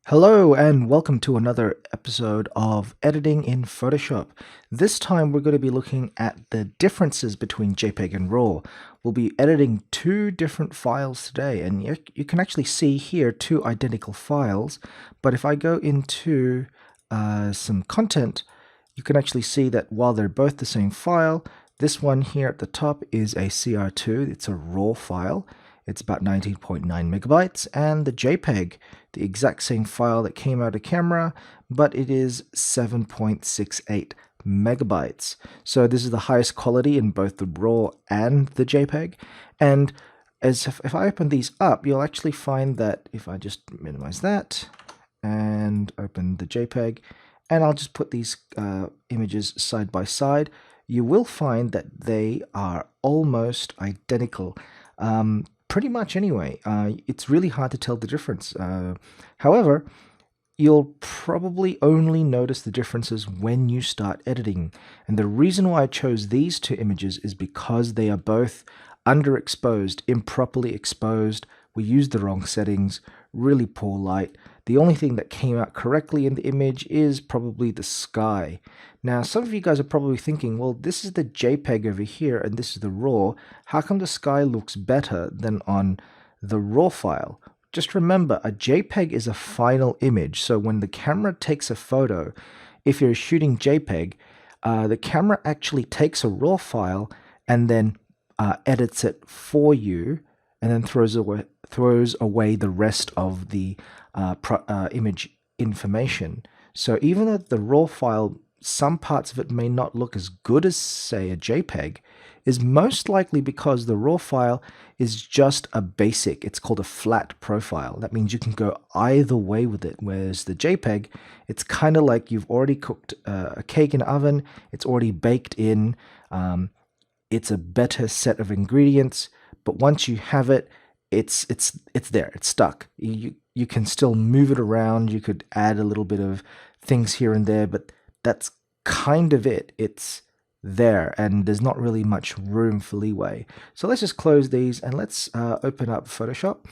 Hello and welcome to another episode of Editing in Photoshop. This time we're going to be looking at the differences between JPEG and RAW. We'll be editing two different files today, and you can actually see here two identical files, but if I go into some content, you can actually see that while they're both the same file, this one here at the top is a CR2, it's a RAW file. It's about 19.9 megabytes, and the JPEG, the exact same file that came out of camera, but it is 7.68 megabytes. So this is the highest quality in both the RAW and the JPEG. And if I open these up, you'll actually find that if I just minimize that and open the JPEG, and I'll just put these images side by side, you will find that they are almost identical. Pretty much anyway. It's really hard to tell the difference. However, you'll probably only notice the differences when you start editing. And the reason why I chose these two images is because they are both underexposed, improperly exposed. We used the wrong settings, really poor light. The only thing that came out correctly in the image is probably the sky. Now, some of you guys are probably thinking, well, this is the JPEG over here and this is the RAW. How come the sky looks better than on the RAW file? Just remember, a JPEG is a final image. So when the camera takes a photo, if you're shooting JPEG, the camera actually takes a RAW file and then edits it for you, and then throws away the rest of the image information. So even though the RAW file, some parts of it may not look as good as, say, a JPEG, is most likely because the RAW file is just a basic. It's called a flat profile. That means you can go either way with it, whereas the JPEG, it's kind of like you've already cooked a cake in the oven. It's already baked in. It's a better set of ingredients, but once you have it, it's there. It's stuck. You can still move it around. You could add a little bit of things here and there, but that's kind of it. It's there, and there's not really much room for leeway. So let's just close these and let's open up Photoshop.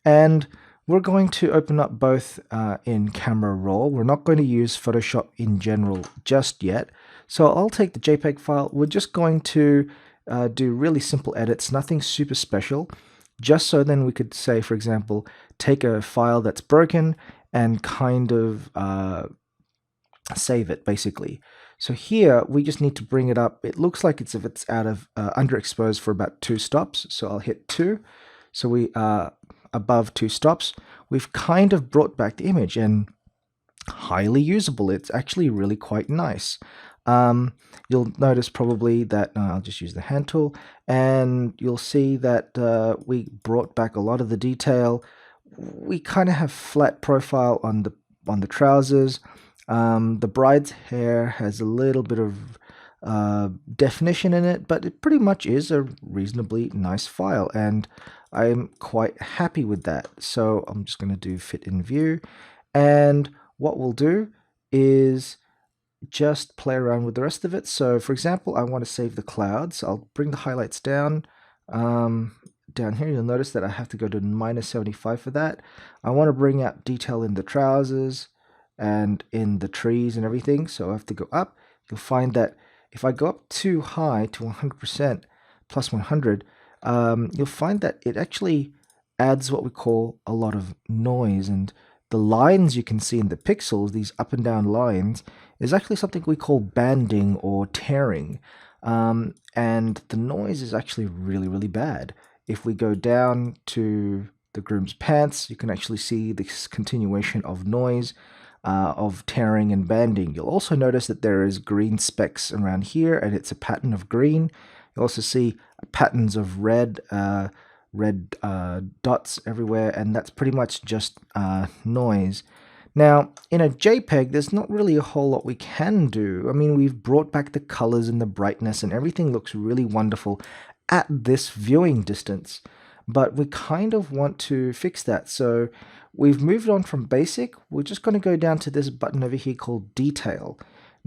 And we're going to open up both in Camera Raw. We're not going to use Photoshop in general just yet. So I'll take the JPEG file. We're just going to do really simple edits, nothing super special. Just so then we could say, for example, take a file that's broken and kind of save it, basically. So here we just need to bring it up. It looks like it's out of underexposed for about 2 stops. So I'll hit 2. So we are above 2 stops. We've kind of brought back the image, and highly usable. It's actually really quite nice. You'll notice probably that I'll just use the hand tool, and you'll see that we brought back a lot of the detail. We kind of have flat profile on the trousers. The bride's hair has a little bit of definition in it, but it pretty much is a reasonably nice file, and I'm quite happy with that. So I'm just going to do fit in view, and what we'll do is just play around with the rest of it. So for example, I want to save the clouds. I'll bring the highlights down. Down here, you'll notice that I have to go to -75 for that. I want to bring out detail in the trousers and in the trees and everything, so I have to go up. You'll find that if I go up too high to 100% plus 100, you'll find that it actually adds what we call a lot of noise, and the lines you can see in the pixels, these up and down lines, is actually something we call banding or tearing. And the noise is actually really, really bad. If we go down to the groom's pants, you can actually see this continuation of noise, of tearing and banding. You'll also notice that there is green specks around here, and it's a pattern of green. You'll also see patterns of red dots everywhere, and that's pretty much just noise. Now, in a JPEG, there's not really a whole lot we can do. I mean, we've brought back the colors and the brightness, and everything looks really wonderful at this viewing distance. But we kind of want to fix that. So we've moved on from basic. We're just going to go down to this button over here called detail.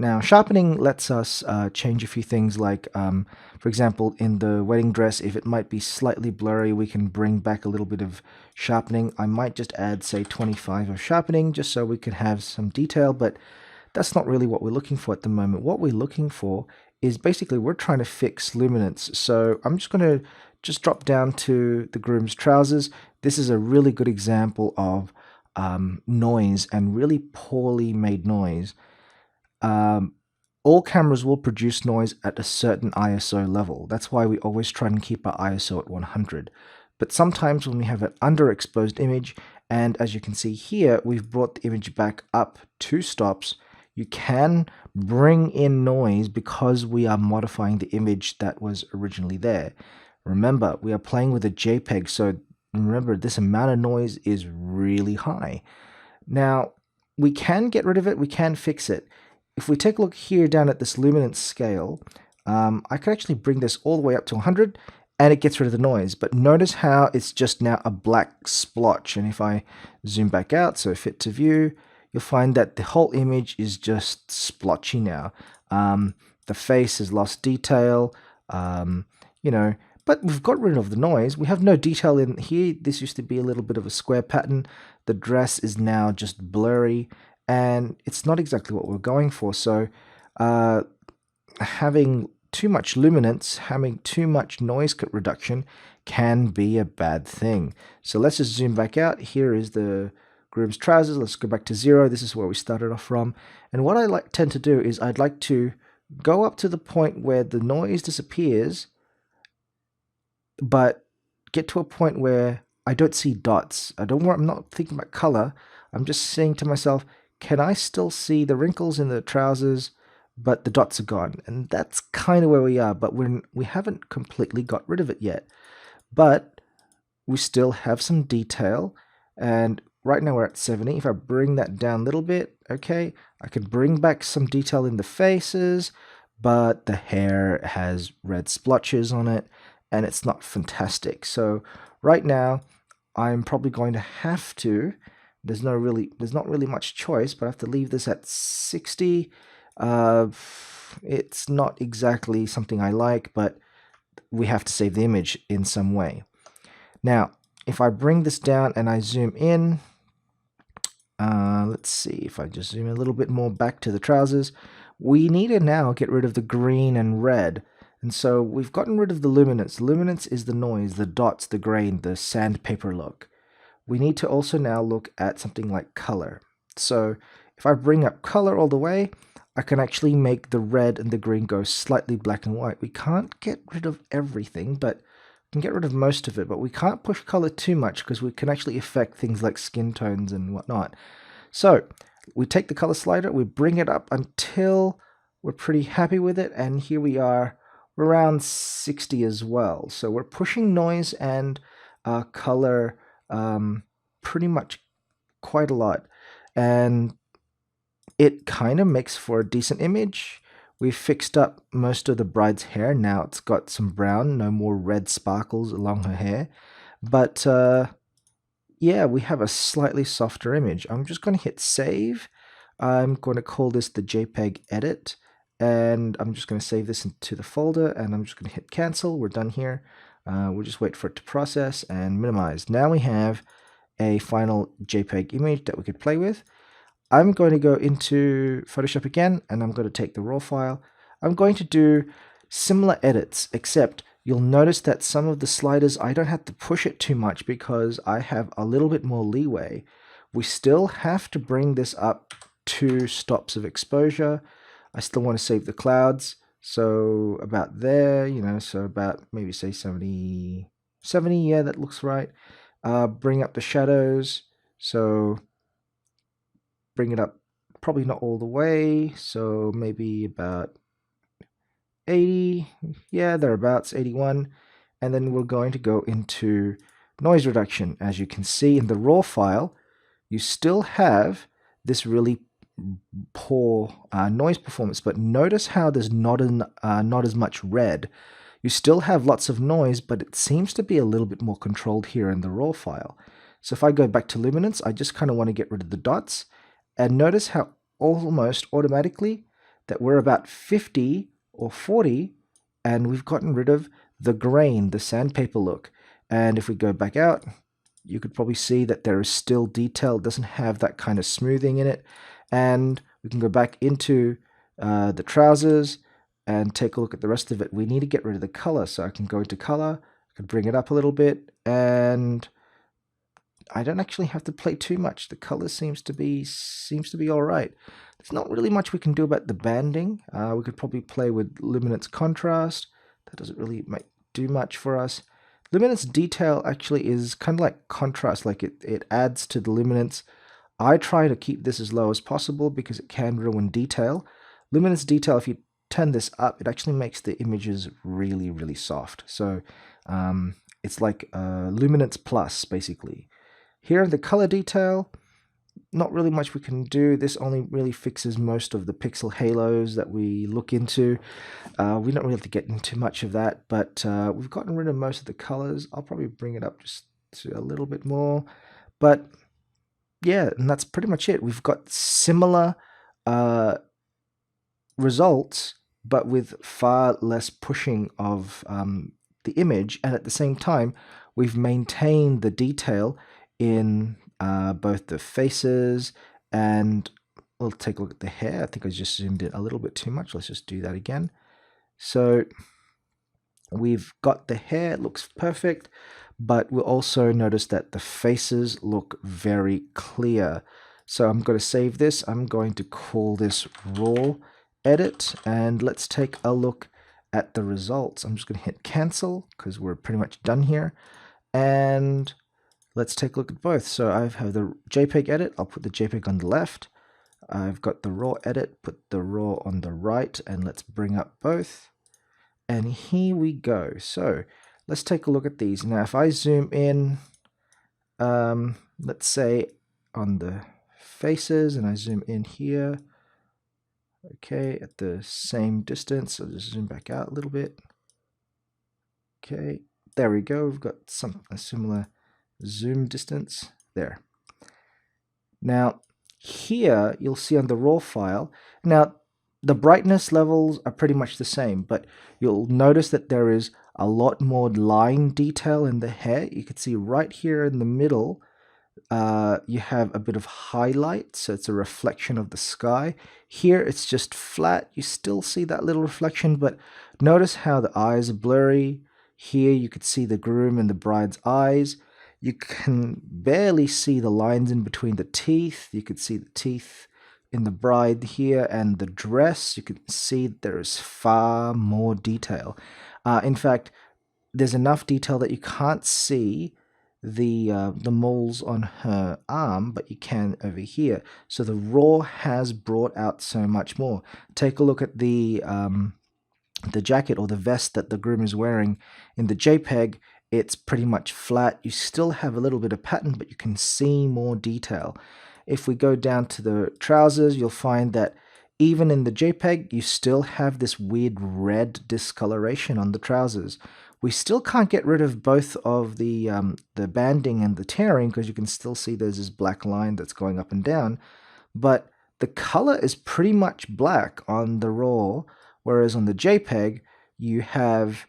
Now, sharpening lets us change a few things like, for example, in the wedding dress, if it might be slightly blurry, we can bring back a little bit of sharpening. I might just add, say, 25 of sharpening just so we can have some detail, but that's not really what we're looking for at the moment. What we're looking for is basically we're trying to fix luminance. So I'm just going to just drop down to the groom's trousers. This is a really good example of noise and really poorly made noise. All cameras will produce noise at a certain ISO level. That's why we always try and keep our ISO at 100. But sometimes when we have an underexposed image, and as you can see here, we've brought the image back up 2 stops, you can bring in noise because we are modifying the image that was originally there. Remember, we are playing with a JPEG, so remember this amount of noise is really high. Now, we can get rid of it, we can fix it. If we take a look here down at this luminance scale, I could actually bring this all the way up to 100 and it gets rid of the noise. But notice how it's just now a black splotch. And if I zoom back out, so fit to view, you'll find that the whole image is just splotchy now. The face has lost detail, you know, but we've got rid of the noise. We have no detail in here. This used to be a little bit of a square pattern. The dress is now just blurry, and it's not exactly what we're going for. So having too much luminance, having too much noise reduction can be a bad thing. So let's just zoom back out. Here is the groom's trousers. Let's go back to 0. This is where we started off from. And what I tend to do is I'd like to go up to the point where the noise disappears, but get to a point where I don't see dots. I'm not thinking about color. I'm just saying to myself, can I still see the wrinkles in the trousers, but the dots are gone? And that's kind of where we are, but we haven't completely got rid of it yet. But we still have some detail, and right now we're at 70. If I bring that down a little bit, okay, I can bring back some detail in the faces, but the hair has red splotches on it, and it's not fantastic. So right now, I'm probably going to have to, there's not really much choice, but I have to leave this at 60. It's not exactly something I like, but we have to save the image in some way. Now, if I bring this down and I zoom in, let's see, if I just zoom a little bit more back to the trousers, we need to now get rid of the green and red. And so we've gotten rid of the luminance. Luminance is the noise, the dots, the grain, the sandpaper look. We need to also now look at something like color. So if I bring up color all the way, I can actually make the red and the green go slightly black and white. We can't get rid of everything, but we can get rid of most of it. But we can't push color too much because we can actually affect things like skin tones and whatnot. So we take the color slider, we bring it up until we're pretty happy with it, and here we are. We're around 60 as well. So we're pushing noise and color pretty much quite a lot. And it kind of makes for a decent image. We've fixed up most of the bride's hair. Now it's got some brown, no more red sparkles along her hair. But yeah, we have a slightly softer image. I'm just going to hit save. I'm going to call this the JPEG edit. And I'm just going to save this into the folder, and I'm just going to hit cancel. We're done here. We'll just wait for it to process and minimize. Now we have a final JPEG image that we could play with. I'm going to go into Photoshop again, and I'm going to take the raw file. I'm going to do similar edits, except you'll notice that some of the sliders, I don't have to push it too much because I have a little bit more leeway. We still have to bring this up 2 stops of exposure. I still want to save the clouds, so about there, you know, so about maybe say 70, yeah, that looks right. Bring up the shadows, so bring it up, probably not all the way, so maybe about 80, yeah, thereabouts, 81, and then we're going to go into noise reduction. As you can see in the raw file, you still have this really poor noise performance, but notice how there's not as much red. You still have lots of noise, but it seems to be a little bit more controlled here in the raw file. So if I go back to luminance, I just kind of want to get rid of the dots, and notice how almost automatically that we're about 50 or 40, and we've gotten rid of the grain, the sandpaper look. And if we go back out, you could probably see that there is still detail. It doesn't have that kind of smoothing in it. And we can go back into the trousers and take a look at the rest of it. We need to get rid of the color, so I can go into color, I can bring it up a little bit, and I don't actually have to play too much. The color seems to be all right. There's not really much we can do about the banding. We could probably play with luminance contrast. That doesn't really do much for us. Luminance detail actually is kind of like contrast, like it adds to the luminance. I try to keep this as low as possible because it can ruin detail. Luminance detail, if you turn this up, it actually makes the images really, really soft. So it's like luminance plus, basically. Here in the color detail, not really much we can do. This only really fixes most of the pixel halos that we look into. We don't really have to get into much of that, but we've gotten rid of most of the colors. I'll probably bring it up just to a little bit more. But yeah, and that's pretty much it. We've got similar results, but with far less pushing of the image, and at the same time, we've maintained the detail in both the faces, and we'll take a look at the hair. I think I just zoomed in a little bit too much. Let's just do that again. So we've got the hair, it looks perfect, but we'll also notice that the faces look very clear. So I'm going to save this. I'm going to call this raw edit, and let's take a look at the results. I'm just going to hit cancel because we're pretty much done here, and let's take a look at both. So I have the JPEG edit. I'll put the JPEG on the left. I've got the raw edit, put the raw on the right, and let's bring up both. And here we go. So let's take a look at these. Now, if I zoom in, let's say on the faces, and I zoom in here, okay, at the same distance. I'll just zoom back out a little bit. Okay, there we go. We've got a similar zoom distance there. Now, here you'll see on the raw file, now the brightness levels are pretty much the same, but you'll notice that there is a lot more line detail in the hair. You can see right here in the middle, you have a bit of highlight, so it's a reflection of the sky. Here it's just flat. You still see that little reflection, but notice how the eyes are blurry. Here you could see the groom and the bride's eyes. You can barely see the lines in between the teeth. You could see the teeth in the bride here, and the dress. You can see there is far more detail. In fact, there's enough detail that you can't see the moles on her arm, but you can over here. So the raw has brought out so much more. Take a look at the jacket or the vest that the groom is wearing in the JPEG. It's pretty much flat. You still have a little bit of pattern, but you can see more detail. If we go down to the trousers, you'll find that even in the JPEG, you still have this weird red discoloration on the trousers. We still can't get rid of both of the banding and the tearing, because you can still see there's this black line that's going up and down. But the color is pretty much black on the raw, whereas on the JPEG, you have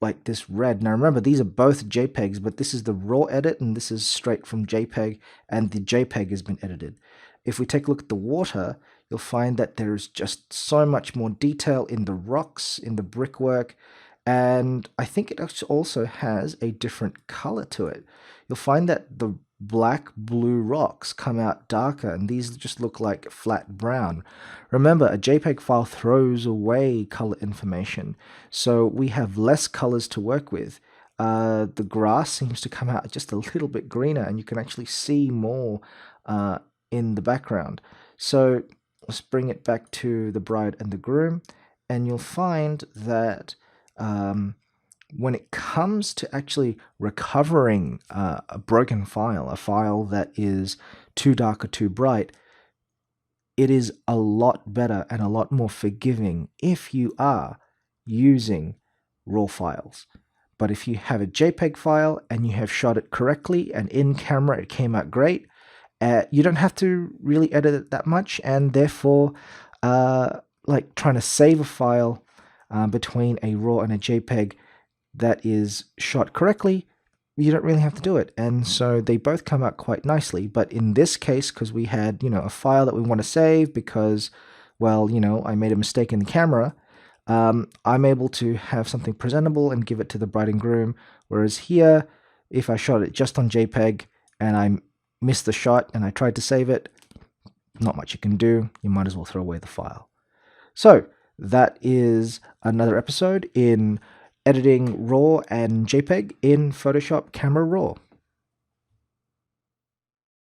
like this red. Now remember, these are both JPEGs, but this is the raw edit and this is straight from JPEG, and the JPEG has been edited. If we take a look at the water, you'll find that there's just so much more detail in the rocks, in the brickwork, and I think it also has a different color to it. You'll find that the black blue rocks come out darker, and these just look like flat brown. Remember, a JPEG file throws away color information, so we have less colors to work with. The grass seems to come out just a little bit greener, and you can actually see more in the background. So let's bring it back to the bride and the groom, and you'll find that when it comes to actually recovering a broken file, a file that is too dark or too bright, it is a lot better and a lot more forgiving if you are using raw files. But if you have a JPEG file and you have shot it correctly and in camera it came out great, you don't have to really edit it that much, and therefore like trying to save a file between a RAW and a JPEG that is shot correctly, you don't really have to do it. And so they both come out quite nicely. But in this case, because we had, a file that we want to save because, well, I made a mistake in the camera, I'm able to have something presentable and give it to the bride and groom. Whereas here, if I shot it just on JPEG and I missed the shot and I tried to save it, not much you can do. You might as well throw away the file. So that is another episode in editing RAW and JPEG in Photoshop Camera Raw.